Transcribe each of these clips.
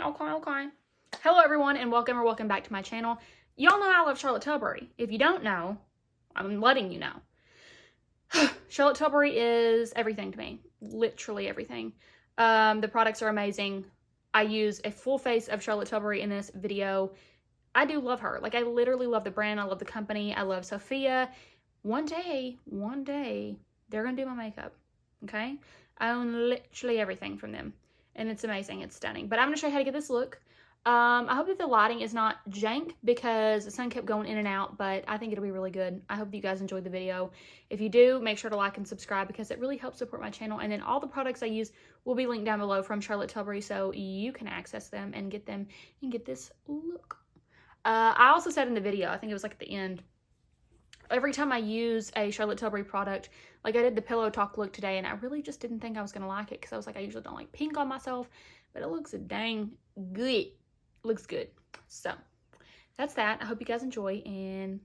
Okay. Hello everyone and welcome back to my channel. Y'all know I love Charlotte Tilbury. If you don't know, I'm letting you know. Charlotte Tilbury is everything to me. Literally everything. The products are amazing. I use a full face of Charlotte Tilbury in this video. I do love her. Like, I literally love the brand. I love the company. I love Sophia. One day, they're going to do my makeup. Okay? I own literally everything from them. And it's amazing. It's stunning. But I'm going to show you how to get this look. I hope that the lighting is not jank because the sun kept going in and out, but I think it'll be really good. I hope you guys enjoyed the video. If you do, make sure to like and subscribe because it really helps support my channel. And then all the products I use will be linked down below from Charlotte Tilbury so you can access them and get this look. I also said in the video, I think it was like at the end, every time I use a Charlotte Tilbury product, like I did the PillowTalk look today, and I really just didn't think I was going to like it because I was like, I usually don't like pink on myself, but it looks dang good. Looks good. So that's that. I hope you guys enjoy, and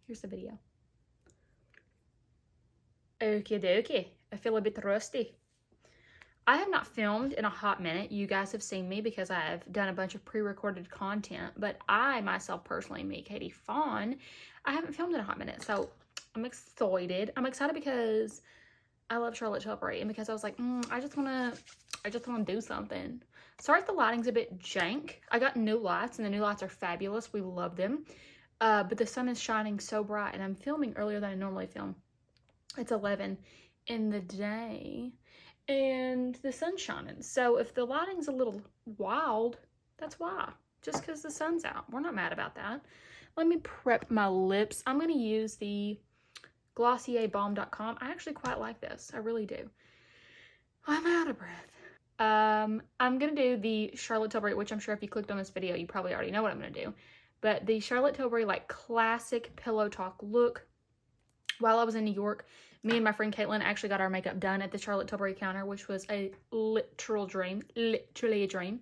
here's the video. Okie dokie. I feel a bit rusty. I have not filmed in a hot minute. You guys have seen me because I've done a bunch of pre-recorded content, but I myself personally, me, Katie Fawn, I haven't filmed in a hot minute. So I'm excited. I'm excited because I love Charlotte Tilbury and because I was like, I just want to do something. Sorry if the lighting's a bit jank. I got new lights and the new lights are fabulous. We love them. But the sun is shining so bright and I'm filming earlier than I normally film. It's 11 in the day and the sun's shining. So if the lighting's a little wild, that's why. Just because the sun's out. We're not mad about that. Let me prep my lips. I'm going to use the GlossierBalm.com. I actually quite like this. I really do. I'm out of breath. I'm going to do the Charlotte Tilbury, which I'm sure if you clicked on this video, you probably already know what I'm going to do. But the Charlotte Tilbury, like, classic Pillow Talk look. While I was in New York, me and my friend Caitlin actually got our makeup done at the Charlotte Tilbury counter, which was a literal dream. Literally a dream.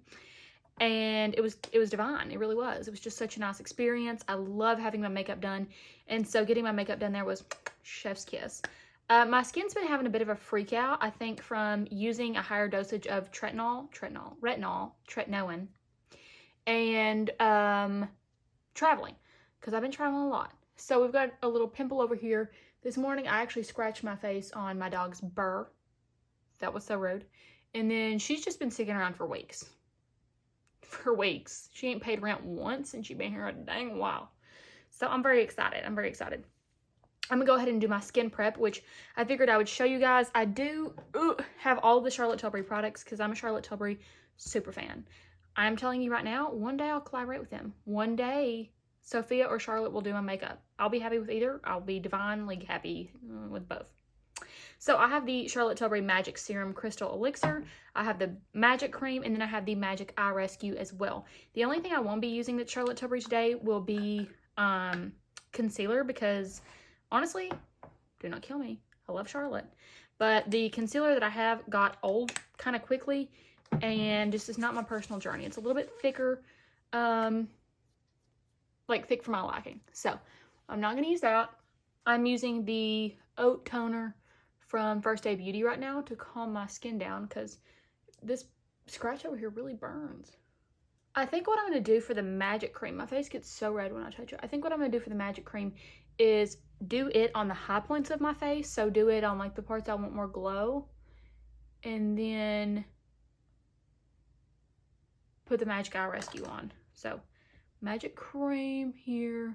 And it was divine. It really was. It was just such a nice experience. I love having my makeup done. And so getting my makeup done there was chef's kiss. My skin's been having a bit of a freak out, I think, from using a higher dosage of tretinoin, and traveling, because I've been traveling a lot. So we've got a little pimple over here. This morning, I actually scratched my face on my dog's burr. That was so rude. And then she's just been sticking around for weeks. She ain't paid rent once, and she's been here a dang while. So I'm very excited. I'm gonna go ahead and do my skin prep, which I figured I would show you guys. I do have all of the Charlotte Tilbury products because I'm a Charlotte Tilbury super fan. I'm telling you right now, one day I'll collaborate with them. One day, Sophia or Charlotte will do my makeup. I'll be happy with either. I'll be divinely happy with both. So I have the Charlotte Tilbury Magic Serum Crystal Elixir. I have the Magic Cream, and then I have the Magic Eye Rescue as well. The only thing I won't be using with Charlotte Tilbury today will be concealer because, honestly, do not kill me. I love Charlotte. But the concealer that I have got old kind of quickly, and this is not my personal journey. It's a little bit thicker, like thick for my liking. So I'm not going to use that. I'm using the Oat Toner from First Day Beauty right now to calm my skin down because this scratch over here really burns. I think what I'm going to do for the Magic Cream, my face gets so red when I touch it. I think what I'm going to do for the Magic Cream is do it on the high points of my face. So do it on like the parts I want more glow. And then put the Magic Eye Rescue on. So Magic Cream here.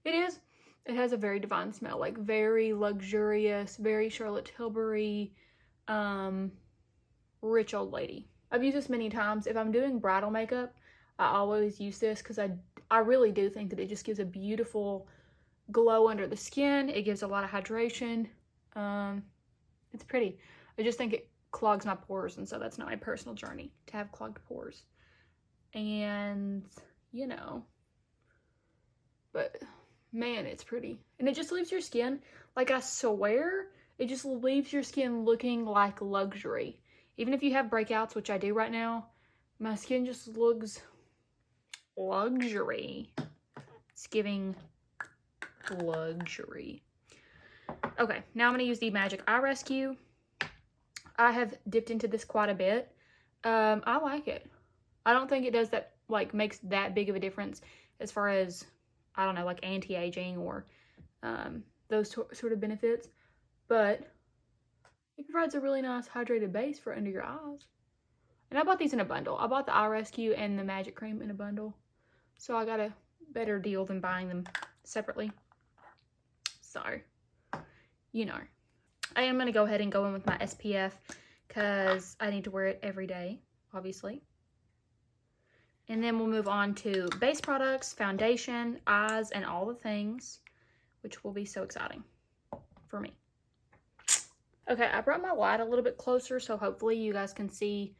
It has a very divine smell, like very luxurious, very Charlotte Tilbury, rich old lady. I've used this many times. If I'm doing bridal makeup, I always use this because I really do think that it just gives a beautiful glow under the skin. It gives a lot of hydration. It's pretty. I just think it clogs my pores, and so that's not my personal journey to have clogged pores. And, you know, but man, it's pretty. And it just leaves your skin, like, I swear, it just leaves your skin looking like luxury. Even if you have breakouts, which I do right now, my skin just looks luxury. It's giving luxury. Okay, now I'm going to use the Magic Eye Rescue. I have dipped into this quite a bit. I like it. I don't think it does that, like, makes that big of a difference as far as, I don't know, like anti-aging or those sort of benefits. But it provides a really nice hydrated base for under your eyes. And I bought these in a bundle. I bought the Eye Rescue and the Magic Cream in a bundle. So I got a better deal than buying them separately. So, you know. I am going to go ahead and go in with my SPF because I need to wear it every day, obviously. And then we'll move on to base products, foundation, eyes, and all the things, which will be so exciting for me. Okay, I brought my light a little bit closer, so hopefully you guys can see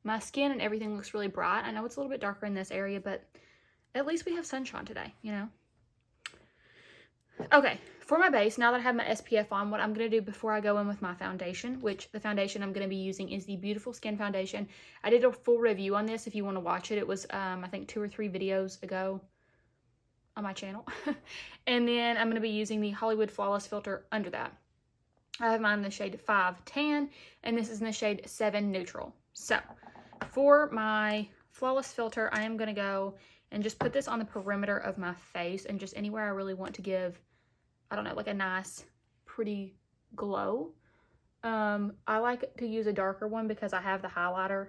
my skin and everything looks really bright. I know it's a little bit darker in this area, but at least we have sunshine today, you know? Okay, for my base, now that I have my SPF on, what I'm going to do before I go in with my foundation, which the foundation I'm going to be using is the Beautiful Skin Foundation. I did a full review on this if you want to watch it. It was, I think, 2 or 3 videos ago on my channel. And then I'm going to be using the Hollywood Flawless Filter under that. I have mine in the shade 5 Tan, and this is in the shade 7 Neutral. So, for my Flawless Filter, I am going to go and just put this on the perimeter of my face and just anywhere I really want to give, I don't know, like a nice, pretty glow. I like to use a darker one because I have the highlighter.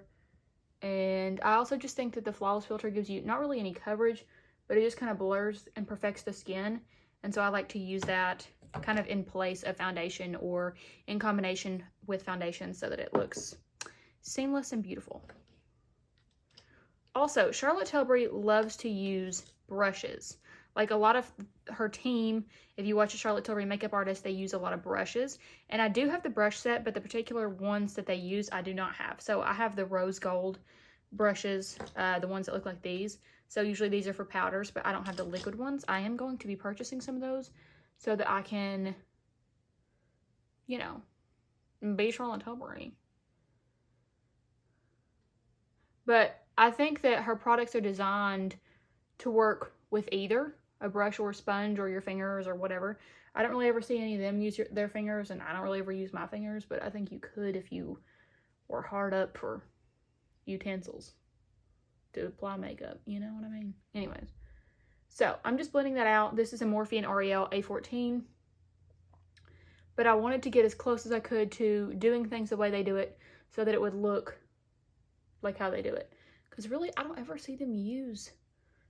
And I also just think that the Flawless Filter gives you not really any coverage, but it just kind of blurs and perfects the skin. And so I like to use that kind of in place of foundation or in combination with foundation so that it looks seamless and beautiful. Also, Charlotte Tilbury loves to use brushes. Like a lot of her team, if you watch a Charlotte Tilbury makeup artist, they use a lot of brushes. And I do have the brush set, but the particular ones that they use, I do not have. So I have the rose gold brushes, the ones that look like these. So usually these are for powders, but I don't have the liquid ones. I am going to be purchasing some of those so that I can, you know, be Charlotte Tilbury. But I think that her products are designed to work with either a brush or a sponge or your fingers or whatever. I don't really ever see any of them use their fingers, and I don't really ever use my fingers, but I think you could if you were hard up for utensils to apply makeup, you know what I mean? Anyways, so I'm just blending that out. This is a Morphe and L'Oreal A14, but I wanted to get as close as I could to doing things the way they do it so that it would look like how they do it. Because really, I don't ever see them use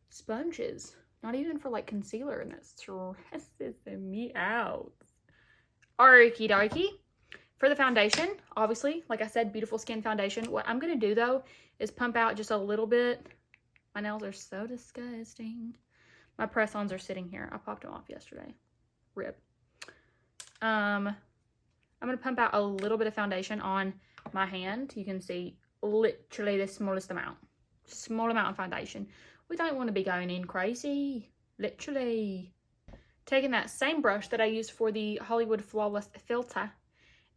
sponges. Not even for like concealer, and that stresses me out. Okie dokie. For the foundation, obviously, like I said, Beautiful Skin Foundation. What I'm going to do, though, is pump out just a little bit. My nails are so disgusting. My press-ons are sitting here. I popped them off yesterday. Rip. I'm going to pump out a little bit of foundation on my hand. You can see literally the smallest amount. Small amount of foundation. We don't want to be going in crazy. Literally. Taking that same brush that I used for the Hollywood Flawless Filter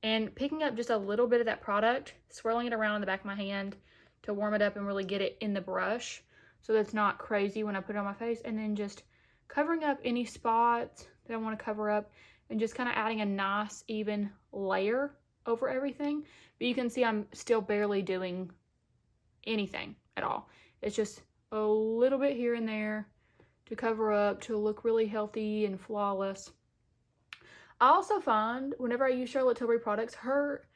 and picking up just a little bit of that product, swirling it around in the back of my hand to warm it up and really get it in the brush so that it's not crazy when I put it on my face, and then just covering up any spots that I want to cover up and just kind of adding a nice even layer over everything. But you can see I'm still barely doing anything at all. It's just a little bit here and there to cover up, to look really healthy and flawless. I also find whenever I use Charlotte Tilbury products, her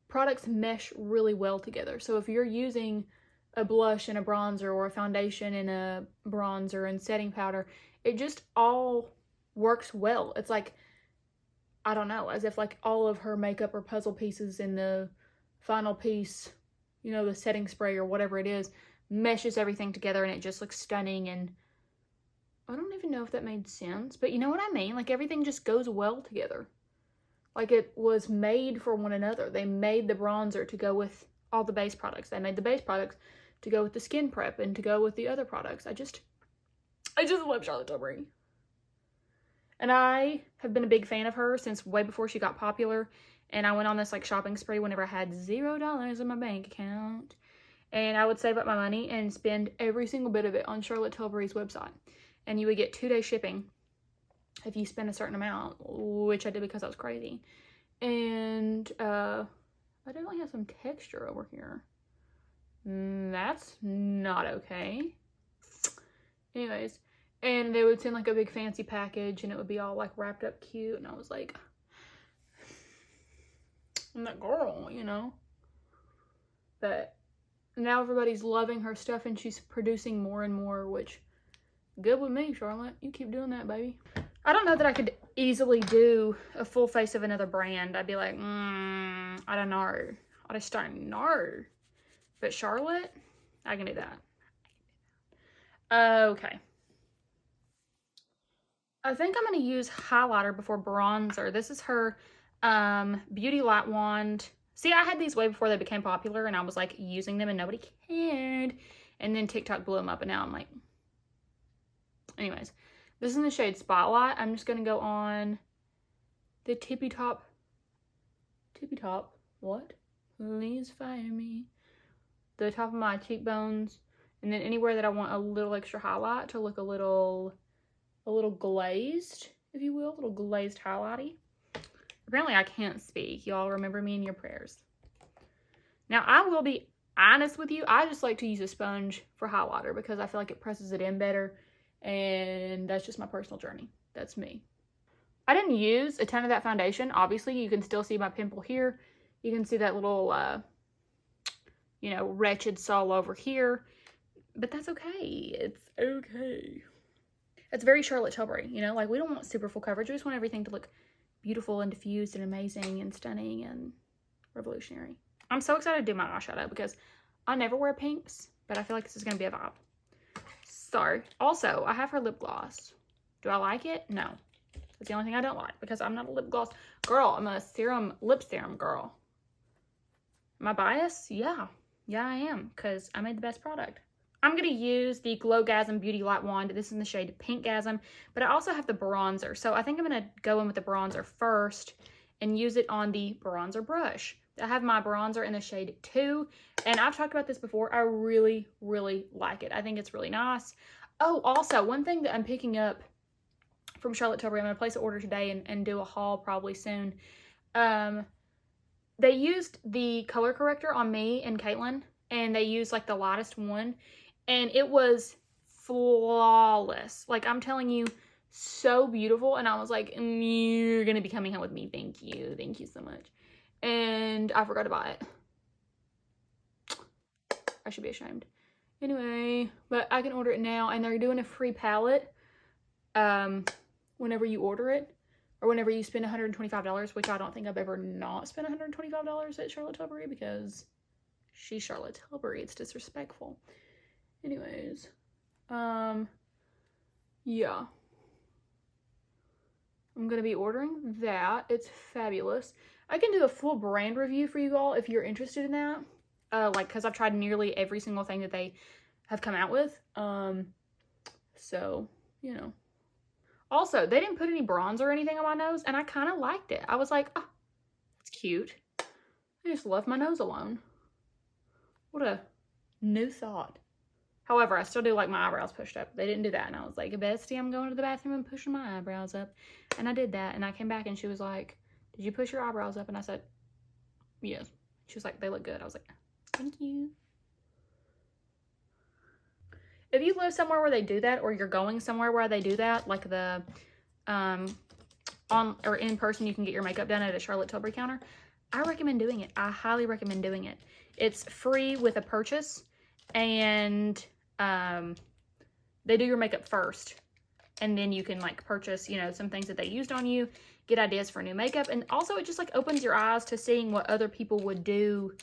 products mesh really well together. So if you're using a blush and a bronzer, or a foundation and a bronzer and setting powder, it just all works well. It's like, I don't know, as if like all of her makeup are puzzle pieces in the final piece, you know, the setting spray or whatever it is, meshes everything together and it just looks stunning. And I don't even know if that made sense, but you know what I mean? Like everything just goes well together. Like it was made for one another. They made the bronzer to go with all the base products. They made the base products to go with the skin prep and to go with the other products. I just love Charlotte Tilbury. And I have been a big fan of her since way before she got popular. And I went on this like shopping spree whenever I had $0 in my bank account. And I would save up my money and spend every single bit of it on Charlotte Tilbury's website. And you would get 2-day shipping if you spend a certain amount, which I did because I was crazy. And I definitely have some texture over here. That's not okay. Anyways, and they would send like a big fancy package and it would be all like wrapped up cute. And I was like, I'm that girl, you know? But now everybody's loving her stuff and she's producing more and more, which good with me, Charlotte. You keep doing that, baby. I don't know that I could easily do a full face of another brand. I'd be like, I don't know. I just don't know. But Charlotte, I can do that. Okay. I think I'm going to use highlighter before bronzer. This is her Beauty Light Wand. See, I had these way before they became popular, and I was like using them and nobody cared. And then TikTok blew them up, and now I'm like, anyways. This is in the shade Spotlight. I'm just going to go on the tippy top. What? Please fire me. The top of my cheekbones. And then anywhere that I want a little extra highlight to look a little glazed, if you will. A little glazed highlighty. Apparently I can't speak. Y'all remember me in your prayers. Now, I will be honest with you. I just like to use a sponge for highlighter because I feel like it presses it in better. And that's just my personal journey. That's me. I didn't use a ton of that foundation. Obviously, you can still see my pimple here. You can see that little, you know, wretched sol over here. But that's okay. It's okay. It's very Charlotte Tilbury, you know? Like, we don't want super full coverage. We just want everything to look beautiful and diffused and amazing and stunning and revolutionary. I'm so excited to do my eyeshadow because I never wear pinks, but I feel like this is going to be a vibe. So, also, I have her lip gloss. Do I like it? No. That's the only thing I don't like because I'm not a lip gloss girl. I'm a lip serum girl. Am I biased? Yeah. Yeah, I am because I made the best product. I'm going to use the Glowgasm Beauty Light Wand. This is in the shade Pinkgasm, but I also have the bronzer. So I think I'm going to go in with the bronzer first and use it on the bronzer brush. I have my bronzer in the shade 2, and I've talked about this before. I really, really like it. I think it's really nice. Oh, also, one thing that I'm picking up from Charlotte Tilbury, I'm going to place an order today and do a haul probably soon. They used the color corrector on me and Caitlin, and they used like the lightest one, and it was flawless. Like, I'm telling you, so beautiful. And I was like, you're going to be coming home with me. Thank you. Thank you so much. And I forgot to buy it. I should be ashamed. Anyway, but I can order it now, and they're doing a free palette whenever you order it, or whenever you spend $125, which I don't think I've ever not spent $125 at Charlotte Tilbury because she's Charlotte Tilbury. It's disrespectful. Anyways, yeah. I'm going to be ordering that. It's fabulous. I can do a full brand review for you all if you're interested in that. Like, because I've tried nearly every single thing that they have come out with. So, you know. Also, they didn't put any bronzer or anything on my nose, and I kind of liked it. I was like, oh, that's cute. I just left my nose alone. What a new thought. However, I still do like my eyebrows pushed up. They didn't do that. And I was like, bestie, I'm going to the bathroom and pushing my eyebrows up. And I did that. And I came back and she was like, did you push your eyebrows up? And I said, yes. She was like, they look good. I was like, thank you. If you live somewhere where they do that, or you're going somewhere where they do that, like the on or in person, you can get your makeup done at a Charlotte Tilbury counter, I recommend doing it. I highly recommend doing it. It's free with a purchase, and they do your makeup first, and then you can like purchase, you know, some things that they used on you, get ideas for new makeup, and also it just like opens your eyes to seeing what other people would do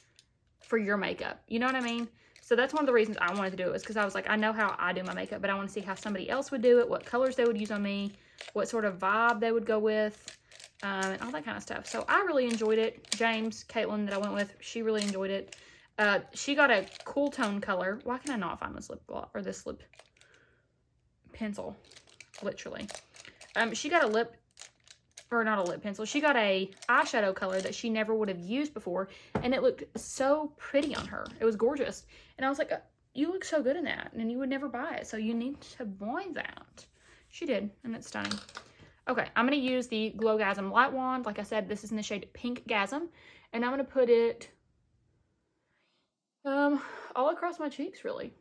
for your makeup. You know what I mean? So that's one of the reasons I wanted to do it, was because I was like, I know how I do my makeup, but I want to see how somebody else would do it, what colors they would use on me, what sort of vibe they would go with, and all that kind of stuff. So I really enjoyed it. James, Caitlin that I went with, she really enjoyed it. She got a cool tone color. Why can I not find this lip gloss or this lip pencil? Literally. She got a lip, or not a lip pencil. She got a eyeshadow color that she never would have used before, and it looked so pretty on her. It was gorgeous. And I was like, you look so good in that, and you would never buy it, so you need to buy that. She did, and it's stunning. Okay, I'm going to use the Glowgasm Light Wand. Like I said, this is in the shade Pinkgasm, and I'm going to put it All across my cheeks, really.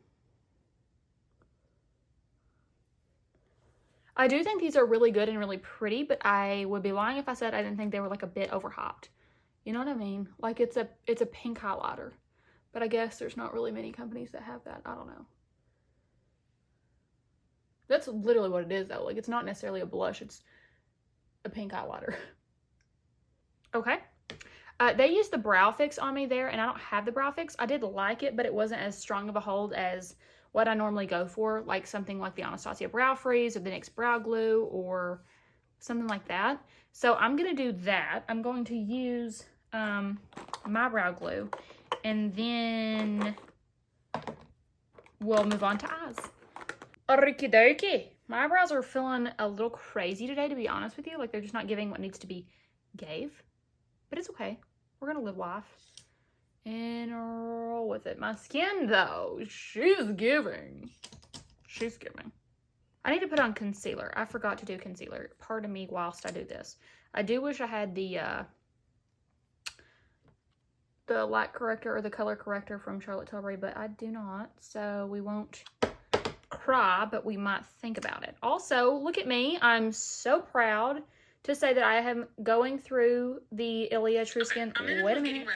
I do think these are really good and really pretty, but I would be lying if I said I didn't think they were like a bit overhyped. You know what I mean? Like it's a pink highlighter, but I guess there's not really many companies that have that. I don't know. That's literally what it is though. Like it's not necessarily a blush, it's a pink highlighter. Okay. They used the brow fix on me there, and I don't have the brow fix. I did like it, but it wasn't as strong of a hold as what I normally go for, like something like the Anastasia Brow Freeze or the NYX Brow Glue or something like that. So I'm going to do that. I'm going to use my brow glue, and then we'll move on to eyes. Okie dokie. My eyebrows are feeling a little crazy today, to be honest with you. Like they're just not giving what needs to be gave. But it's okay. We're going to live life and roll with it. My skin, though, she's giving. She's giving. I need to put on concealer. I forgot to do concealer. Pardon me whilst I do this. I do wish I had the light corrector or the color corrector from Charlotte Tilbury, but I do not. So we won't cry, but we might think about it. Also, look at me. I'm so proud to say that I am going through the Ilia True Skin. Wait a minute.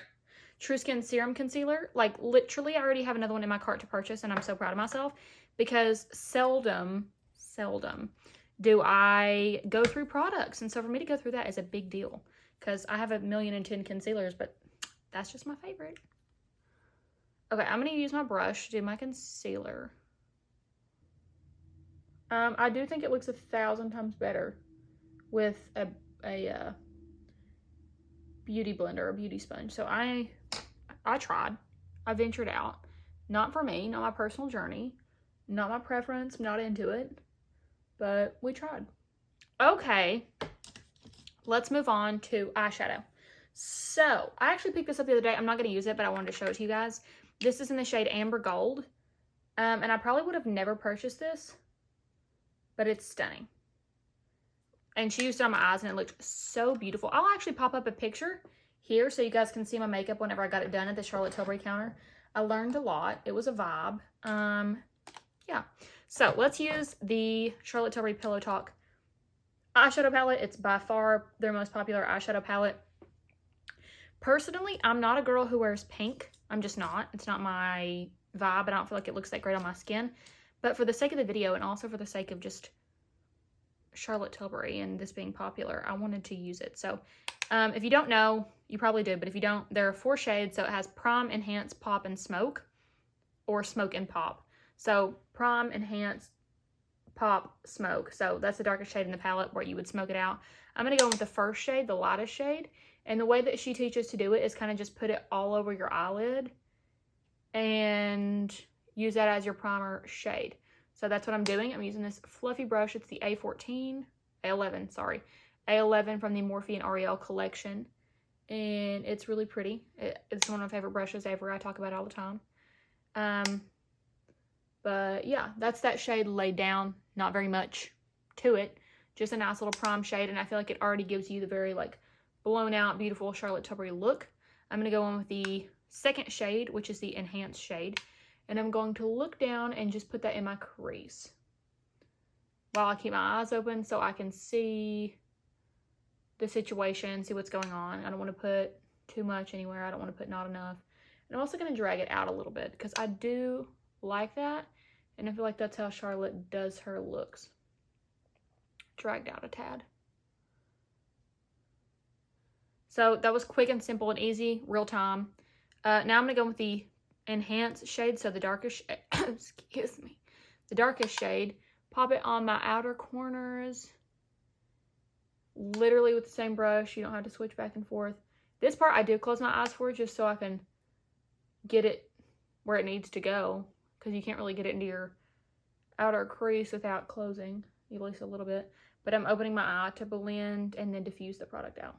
True Skin Serum Concealer. Like, literally, I already have another one in my cart to purchase, and I'm so proud of myself because seldom do I go through products. And so for me to go through that is a big deal because I have 1,010,000 concealers, but that's just my favorite. Okay, I'm going to use my brush to do my concealer. I do think it looks 1,000 times better with a beauty blender, a beauty sponge. So I tried. I ventured out. Not for me, not my personal journey, not my preference, not into it, but we tried. Okay, let's move on to eyeshadow. So I actually picked this up the other day. I'm not going to use it, but I wanted to show it to you guys. This is in the shade Amber Gold, and I probably would have never purchased this, but it's stunning. And she used it on my eyes and it looked so beautiful. I'll actually pop up a picture here so you guys can see my makeup whenever I got it done at the Charlotte Tilbury counter. I learned a lot. It was a vibe. Yeah. So let's use the Charlotte Tilbury PillowTalk eyeshadow palette. It's by far their most popular eyeshadow palette. Personally, I'm not a girl who wears pink. I'm just not. It's not my vibe. I don't feel like it looks that great on my skin. But for the sake of the video and also for the sake of just Charlotte Tilbury and this being popular, I wanted to use it. So if you don't know, you probably do, but if you don't, there are 4 shades. So it has Prime, Enhance, Pop, and Smoke, or Smoke and Pop. So Prime, Enhance, Pop, Smoke. So that's the darkest shade in the palette where you would smoke it out. I'm going to go with the first shade, the lightest shade. And the way that she teaches to do it is kind of just put it all over your eyelid and use that as your primer shade. So that's what I'm doing. I'm using this fluffy brush. It's the A11 from the Morphe and Ariel collection. And it's really pretty. It's one of my favorite brushes ever. I talk about it all the time. But yeah, that's that shade laid down. Not very much to it. Just a nice little prime shade. And I feel like it already gives you the very like blown out, beautiful Charlotte Tilbury look. I'm going to go in with the second shade, which is the Enhanced shade. And I'm going to look down and just put that in my crease while I keep my eyes open so I can see the situation, see what's going on. I don't want to put too much anywhere. I don't want to put not enough. And I'm also going to drag it out a little bit because I do like that. And I feel like that's how Charlotte does her looks. Dragged out a tad. So that was quick and simple and easy, real time. Now I'm going to go with the Enhanced shade, so the darkest excuse me, the darkest shade. Pop it on my outer corners, literally with the same brush. You don't have to switch back and forth. This part I do close my eyes for just so I can get it where it needs to go, because you can't really get it into your outer crease without closing, at least a little bit. But I'm opening my eye to blend and then diffuse the product out.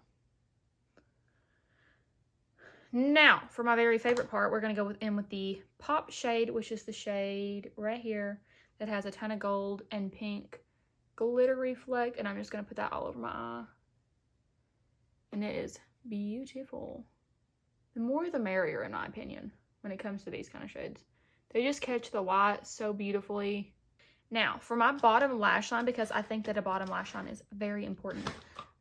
Now, for my very favorite part, we're going to go in with the Pop shade, which is the shade right here that has a ton of gold and pink glitter reflect. And I'm just going to put that all over my eye. And it is beautiful. The more the merrier, in my opinion. when it comes to these kind of shades. They just catch the light so beautifully. Now, for my bottom lash line, because I think that a bottom lash line is very important,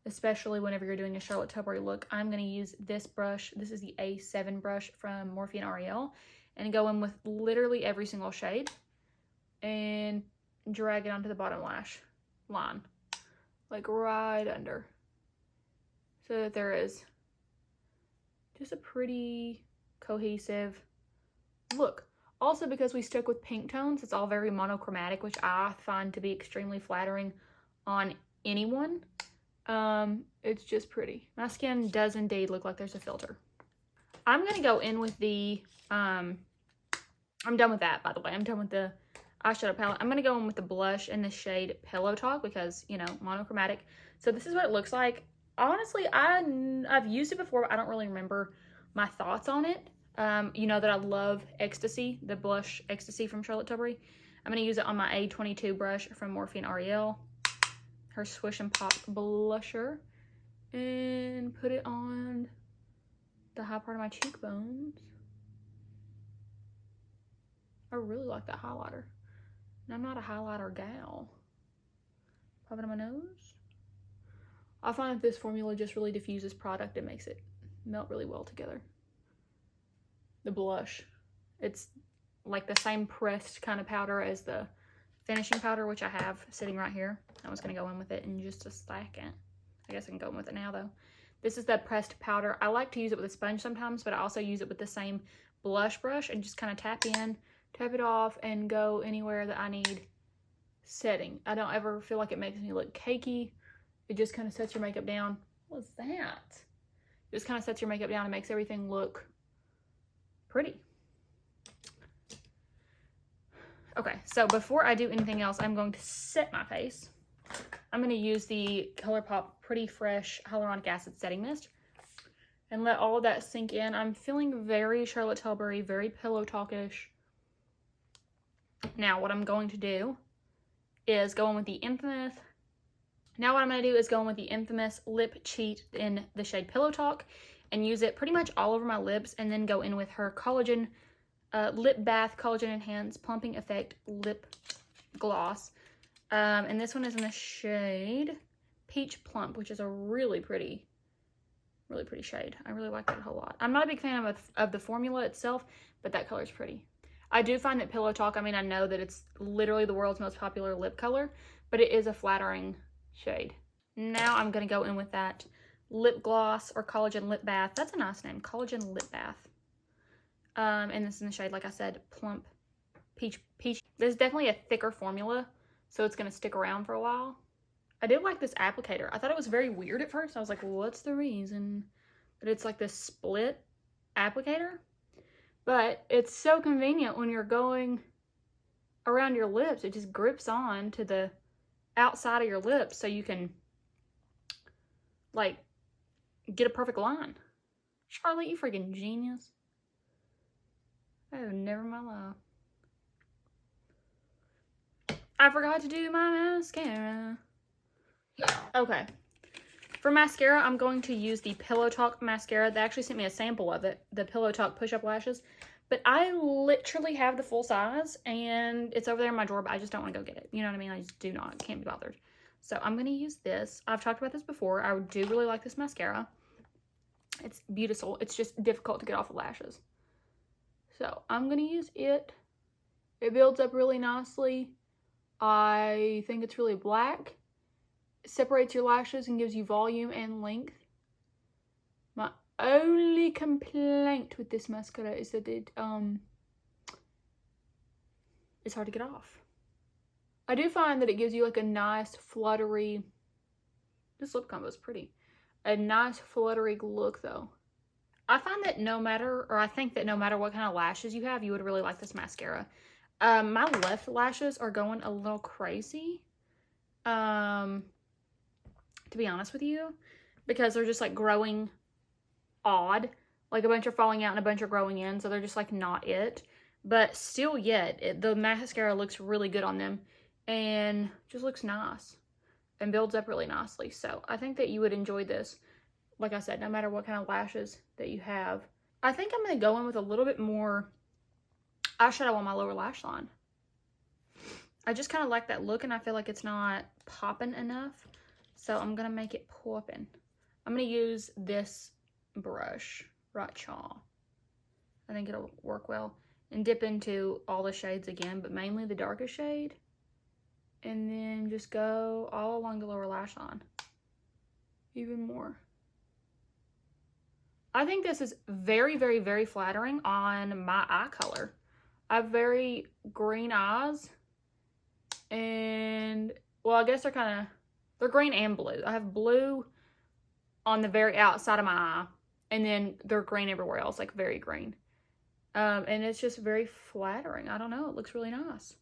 especially whenever you're doing a Charlotte Tilbury look, I'm going to use this brush. This is the A7 brush from Morphe and Ariel, and go in with literally every single shade and drag it onto the bottom lash line, like right under, so that there is just a pretty cohesive look. Also, because we stuck with pink tones, it's all very monochromatic, which I find to be extremely flattering on anyone. It's just pretty. My skin does indeed look like there's a filter. I'm going to go in with the, I'm done with that, by the way. I'm done with the eyeshadow palette. I'm going to go in with the blush in the shade PillowTalk because, you know, monochromatic. So this is what it looks like. Honestly, I've used it before, but I don't really remember my thoughts on it. You know that I love Ecstasy, the blush Ecstasy from Charlotte Tilbury. I'm going to use it on my A22 brush from Morphe and Ariel, her Swish and Pop blusher, and put it on the high part of my cheekbones. I really like that highlighter, and I'm not a highlighter gal. Pop it on my nose. I find that this formula just really diffuses product and makes it melt really well together. The blush, it's like the same pressed kind of powder as the finishing powder, which I have sitting right here. I was going to go in with it in just a second. I guess I can go in with it now though. This is the pressed powder. I like to use it with a sponge sometimes, but I also use it with the same blush brush and just kind of tap in, tap it off, and go anywhere that I need setting. I don't ever feel like it makes me look cakey. It just kind of sets your makeup down. What's that? It just kind of sets your makeup down and makes everything look pretty. Okay, so before I do anything else, I'm going to set my face. I'm going to use the ColourPop Pretty Fresh Hyaluronic Acid Setting Mist and let all of that sink in. I'm feeling very Charlotte Tilbury, very PillowTalk-ish. Now, what I'm going to do is go in with the infamous Lip Cheat in the shade PillowTalk and use it pretty much all over my lips, and then go in with her collagen lip bath collagen enhanced plumping effect lip gloss, and this one is in the shade Peach Plump, which is a really pretty shade. I really like that a whole lot. I'm not a big fan of the formula itself, but that color is pretty. I do find that PillowTalk, I mean, I know that it's literally the world's most popular lip color, but it is a flattering shade. Now I'm going to go in with that lip gloss or collagen lip bath. That's a nice name, collagen lip bath. And this is in the shade, like I said, Plump Peach. This is definitely a thicker formula, so it's going to stick around for a while. I did like this applicator. I thought it was very weird at first. I was like, well, what's the reason that it's like this split applicator? But it's so convenient when you're going around your lips. It just grips on to the outside of your lips so you can, like, get a perfect line. Charlotte, you freaking genius. I have never in my life. I forgot to do my mascara. Okay. For mascara, I'm going to use the PillowTalk mascara. They actually sent me a sample of it, the PillowTalk push-up lashes. But I literally have the full size, and it's over there in my drawer, but I just don't want to go get it. You know what I mean? I just do not. Can't be bothered. So I'm going to use this. I've talked about this before. I do really like this mascara. It's beautiful. It's just difficult to get off the lashes. So I'm going to use it. It builds up really nicely. I think it's really black. It separates your lashes and gives you volume and length. My only complaint with this mascara is that it's hard to get off. I do find that it gives you like a nice fluttery, this lip combo is pretty, a nice fluttery look though. I find that I think that no matter what kind of lashes you have, you would really like this mascara. My left lashes are going a little crazy, to be honest with you, because they're just like growing odd. Like a bunch are falling out and a bunch are growing in, so they're just like not it. But still yet, the mascara looks really good on them and just looks nice and builds up really nicely. So I think that you would enjoy this. Like I said, no matter what kind of lashes that you have. I think I'm going to go in with a little bit more eyeshadow on my lower lash line. I just kind of like that look, and I feel like it's not popping enough. So I'm going to make it popping. I'm going to use this brush, right chaw. I think it'll work well. And dip into all the shades again, but mainly the darkest shade. And then just go all along the lower lash line. Even more. I think this is very, very, very flattering on my eye color. I have very green eyes. And, well, I guess they're green and blue. I have blue on the very outside of my eye. And then they're green everywhere else, like very green. And it's just very flattering. I don't know. It looks really nice.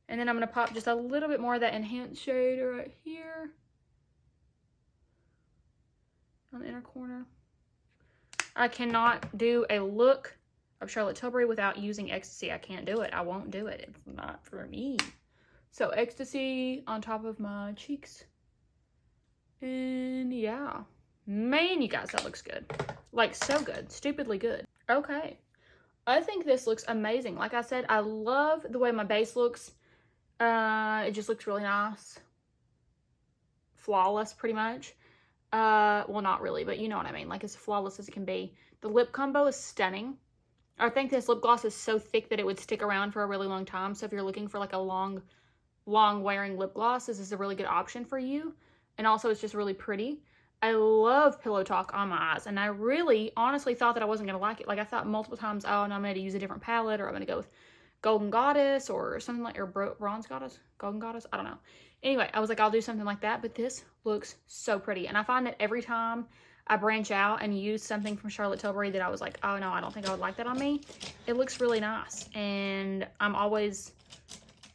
And then I'm going to pop just a little bit more of that enhanced shade right here. On the inner corner. I cannot do a look of Charlotte Tilbury without using Ecstasy. I can't do it. I won't do it. It's not for me. So Ecstasy on top of my cheeks. And yeah. Man, you guys, that looks good. Like, so good. Stupidly good. Okay. I think this looks amazing. Like I said, I love the way my base looks. It just looks really nice. Flawless, pretty much. Well, not really, but you know what I mean. Like, as flawless as it can be. The lip combo is stunning. I think this lip gloss is so thick that it would stick around for a really long time. So if you're looking for like a long wearing lip gloss, this is a really good option for you. And also, it's just really pretty. I love PillowTalk on my eyes, and I really honestly thought that I wasn't going to like it. Like, I thought multiple times, oh, no, I'm going to use a different palette, or I'm going to go with Golden Goddess or something like, or Bronze Goddess, Golden Goddess, I don't know. Anyway, I was like, I'll do something like that, but this looks so pretty. And I find that every time I branch out and use something from Charlotte Tilbury that I was like, oh, no, I don't think I would like that on me, it looks really nice. And I'm always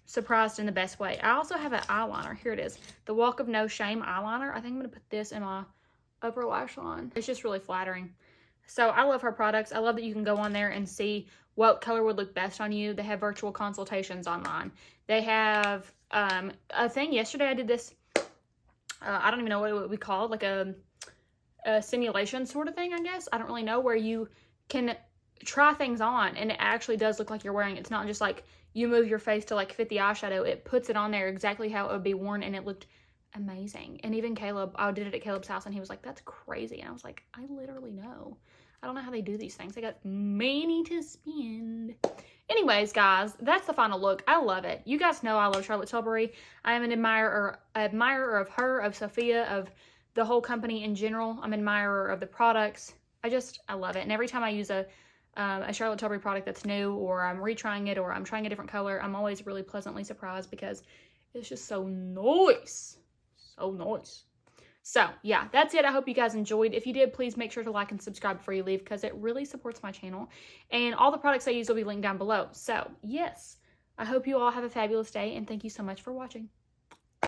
surprised in the best way. I also have an eyeliner. Here it is. The Walk of No Shame eyeliner. I think I'm going to put this in my upper lash line. It's just really flattering. So I love her products. I love that you can go on there and see what color would look best on you. They have virtual consultations online. They have a thing. Yesterday I did this. I don't even know what it would be called. Like a simulation sort of thing, I guess. I don't really know, where you can try things on and it actually does look like you're wearing it. It's not just like you move your face to like fit the eyeshadow. It puts it on there exactly how it would be worn, and it looked amazing. And even Caleb, I did it at Caleb's house, and he was like, that's crazy. And I was like, I literally know. I don't know how they do these things. They got money to spend. Anyways, guys, that's the final look. I love it. You guys know I love Charlotte Tilbury. I am an admirer of her, of Sophia, of the whole company in general. I'm an admirer of the products. I love it. And every time I use a Charlotte Tilbury product that's new, or I'm retrying it, or I'm trying a different color, I'm always really pleasantly surprised because it's just so nice. So nice. So, yeah, that's it. I hope you guys enjoyed. If you did, please make sure to like and subscribe before you leave, because it really supports my channel. And all the products I use will be linked down below. So, yes, I hope you all have a fabulous day, and thank you so much for watching.